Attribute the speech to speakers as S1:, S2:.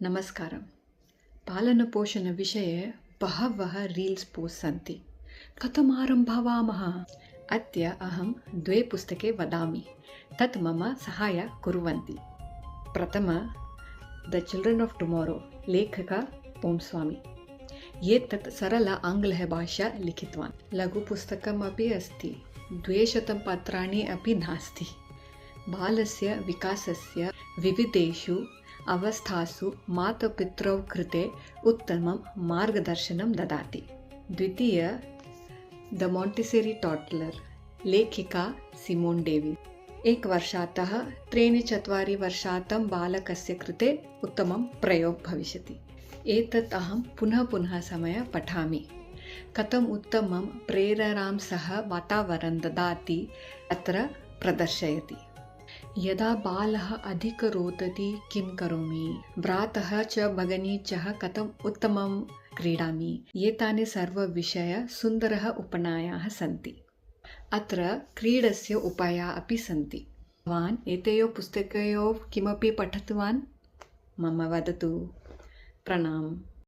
S1: नमस्कारं। पालनपोषणविषये बहवः reels post सन्ति। कथम् आरम्भवामः? अद्य अहं 2 पुस्तके वदामि, तत् मम सहायं कुर्वन्ति। प्रथम द चिल्ड्रन् आफ् टुमारो, लेखक ओम स्वामी। एतत् सरल आङ्ग्लभाषा लिखितवान्। लघुपुस्तकमपि अस्ति, 200 पत्राणि अपि नास्ति। बालस्य विकासस्य विविधेषु अवस्थासु मातापितरौ कृते उत्तमं मार्गदर्शनं ददाति। द्वितीय द मोण्टेसरी टॉडलर, लेखिका सिमोन डेविस्। 1 वर्षातः 3-4 वर्षातं बालकस्य कृते उत्तमं प्रयोगः भविष्यति। एतत् अहं पुनः समये पठामि। कथम् उत्तमं प्रेरणां सह वातावरणं ददाति अत्र प्रदर्शयति। यदा बालः अधिकं रोदति किं करोमि, भ्रातः च भगिनी च कथम् उत्तमं क्रीडामि, एतानि सर्वविषयाः सुन्दरः उपनायाः सन्ति। अत्र क्रीडस्य उपायाः अपि सन्ति। भवान् एतयोः पुस्तकयोः किमपि पठितवान्? मम वदतु। प्रणाम।